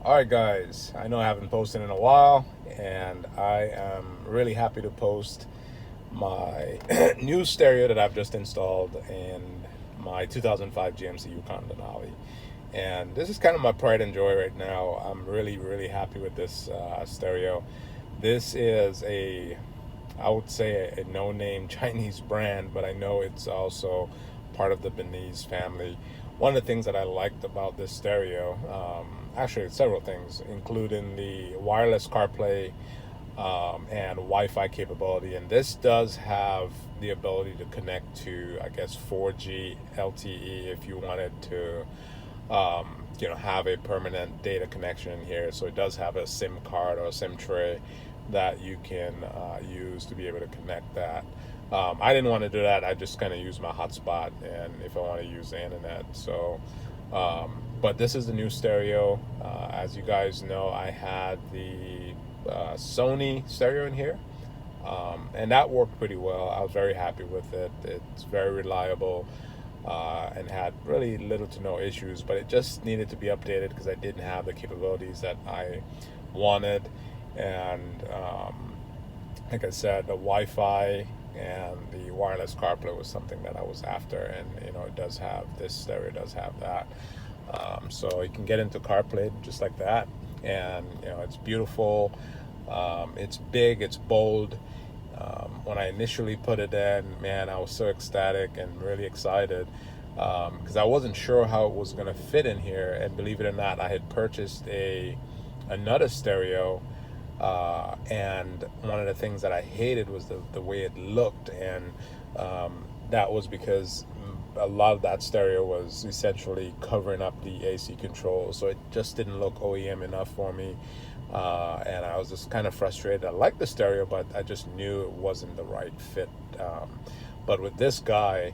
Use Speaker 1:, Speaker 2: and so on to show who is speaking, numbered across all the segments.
Speaker 1: Alright guys, I know I haven't posted in a while, and I am really happy to post my new stereo that I've just installed in my 2005 GMC Yukon Denali. And this is kind of my pride and joy right now. I'm really happy with this stereo. This is I would say a no-name Chinese brand, but I know it's also part of the Benize family. One of the things that I liked about this stereo, actually several things, including the wireless CarPlay and Wi-Fi capability, and this does have the ability to connect to, I guess, 4G LTE if you wanted to, have a permanent data connection in here. So it does have a SIM card or a SIM tray that you can use to be able to connect that. I didn't want to do that. I just kind of use my hotspot, and if I want to use the internet. So, but this is the new stereo. As you guys know, I had the Sony stereo in here, and that worked pretty well. I was very happy with it. It's very reliable. And had really little to no issues, but it just needed to be updated because I didn't have the capabilities that I wanted. And like I said, the Wi-Fi and the wireless CarPlay was something that I was after, and it does have, this stereo does have that. So you can get into CarPlay just like that, and it's beautiful. It's big, it's bold. When I initially put it in, man, I was so ecstatic and really excited because I wasn't sure how it was going to fit in here. And believe it or not, I had purchased another stereo, and one of the things that I hated was the way it looked, and that was because a lot of that stereo was essentially covering up the AC controls, so it just didn't look OEM enough for me. And I was just kind of frustrated. I liked the stereo, but I just knew it wasn't the right fit. But with this guy,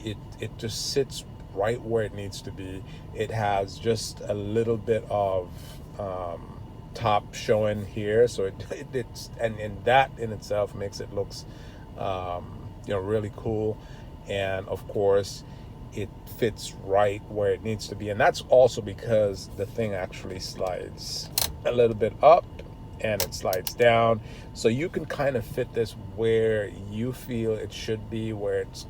Speaker 1: it just sits right where it needs to be. It has just a little bit of top showing here, so it's and that in itself makes it looks really cool. And of course, it fits right where it needs to be, and that's also because the thing actually slides a little bit up and it slides down, so you can kind of fit this where you feel it should be, where it's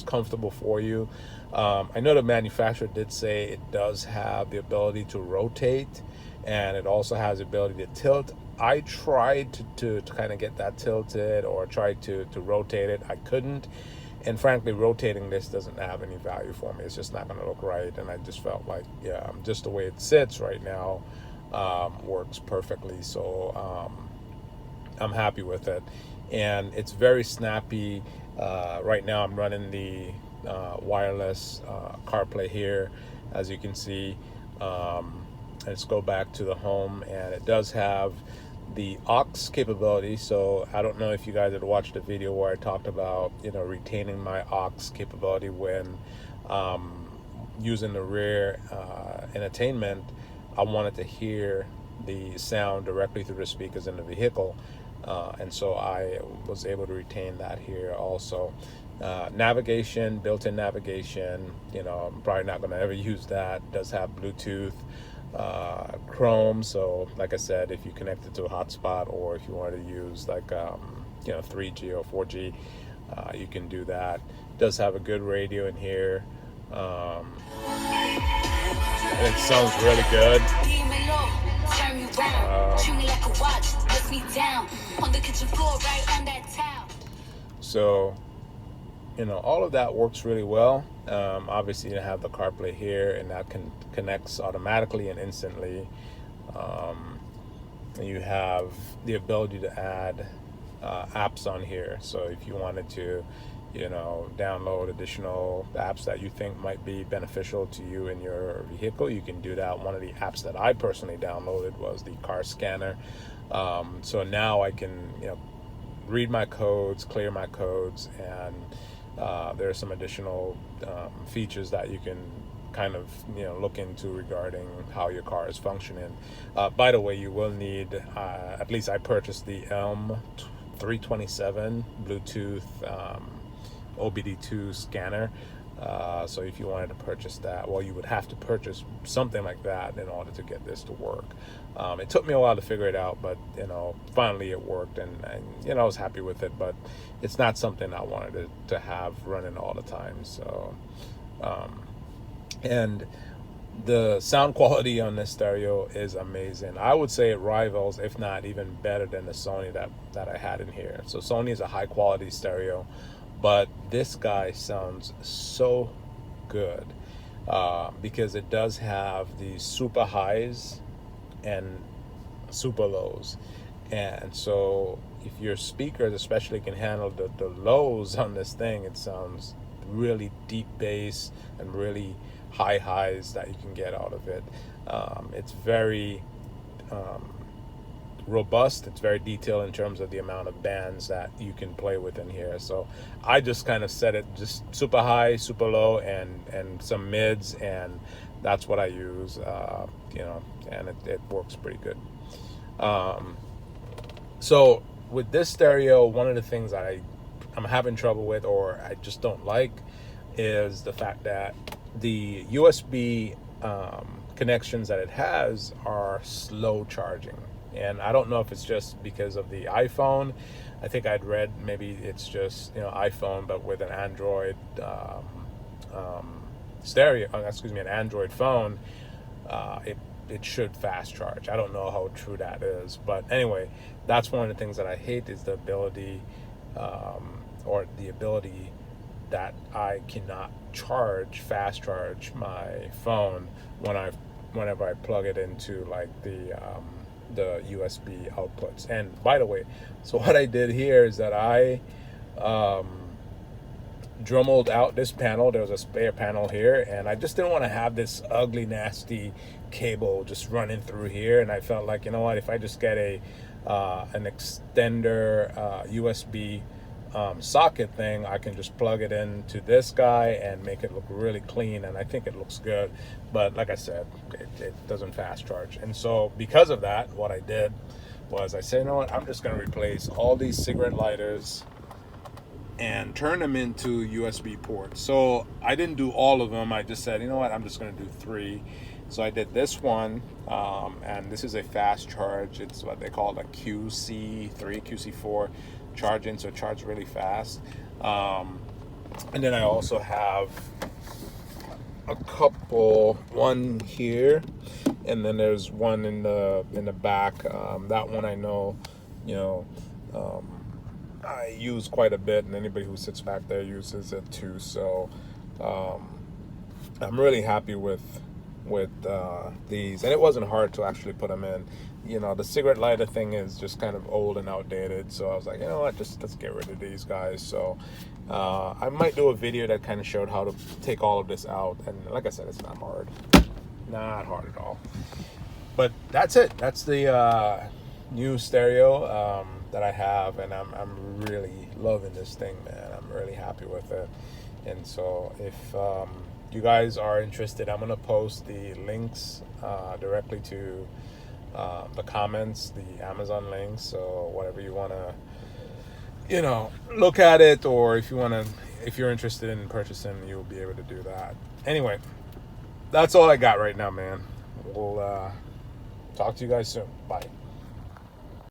Speaker 1: comfortable for you. I know the manufacturer did say it does have the ability to rotate, and it also has the ability to tilt. I tried to kind of get that tilted or tried to rotate it. I couldn't. And frankly, rotating this doesn't have any value for me. It's just not going to look right. And I just felt like, just the way it sits right now works perfectly. So I'm happy with it. And it's very snappy. Right now I'm running the wireless CarPlay here, as you can see. Let's go back to the home, and it does have the aux capability. So I don't know if you guys had watched the video where I talked about retaining my aux capability when using the rear entertainment. I wanted to hear the sound directly through the speakers in the vehicle, and so I was able to retain that here also. Navigation, built-in navigation, I'm probably not going to ever use that. It does have Bluetooth, Chrome, so like I said, if you connect it to a hotspot, or if you want to use like 3G or 4G, you can do that. It does have a good radio in here, and it sounds really good. So all of that works really well. Obviously, you have the CarPlay here, and that connects automatically and instantly. And you have the ability to add apps on here. So if you wanted to, download additional apps that you think might be beneficial to you in your vehicle, you can do that. One of the apps that I personally downloaded was the car scanner. So now I can, read my codes, clear my codes, and there are some additional features that you can kind of look into regarding how your car is functioning. By the way, you will need, at least I purchased the ELM 327 Bluetooth OBD2 scanner. So if you wanted to purchase that, well, you would have to purchase something like that in order to get this to work. It took me a while to figure it out, but finally it worked, and I was happy with it. But it's not something I wanted to have running all the time. So, and the sound quality on this stereo is amazing. I would say it rivals, if not even better than the Sony that I had in here. So Sony is a high quality stereo, but this guy sounds so good because it does have these super highs and super lows. And so if your speakers especially can handle the lows on this thing, it sounds really deep bass and really high highs that you can get out of it. It's very robust. It's very detailed in terms of the amount of bands that you can play with in here. So I just kind of set it just super high, super low, and some mids, and that's what I use. And it works pretty good. So with this stereo, one of the things I'm having trouble with, or I just don't like, is the fact that the USB connections that it has are slow charging. And I don't know if it's just because of the iPhone. I think I'd read maybe it's just iPhone, but with an Android an Android phone, it should fast charge. I don't know how true that is, but anyway, that's one of the things that I hate, is the ability that I cannot fast charge my phone whenever I plug it into like the USB outputs. And by the way, so what I did here is that I Dremeled out this panel. There was a spare panel here, and I just didn't want to have this ugly, nasty cable just running through here. And I felt like, you know what, if I just get an extender USB socket thing, I can just plug it into this guy and make it look really clean, and I think it looks good. But like I said, it doesn't fast charge. And so because of that, what I did was I said, you know what, I'm just going to replace all these cigarette lighters and turn them into USB ports. So I didn't do all of them. I just said, you know what, I'm just going to do 3. So I did this one, and this is a fast charge. It's what they call a QC3, QC4 charging, so it charges really fast. And then I also have a couple, one here, and then there's one in the back. That one I know, I use quite a bit, and anybody who sits back there uses it too. So I'm really happy with these, and it wasn't hard to actually put them in. The cigarette lighter thing is just kind of old and outdated, so I was like, you know what, let's get rid of these guys. So I might do a video that kind of showed how to take all of this out, and like I said, it's not hard at all. But that's it. That's the new stereo that I have, and I'm really loving this thing, man. I'm really happy with it. And so if you guys are interested, I'm gonna post the links directly to the comments, the Amazon links. So whatever you wanna, look at it, or if you're interested in purchasing, you'll be able to do that. Anyway, that's all I got right now, man. We'll talk to you guys soon. Bye.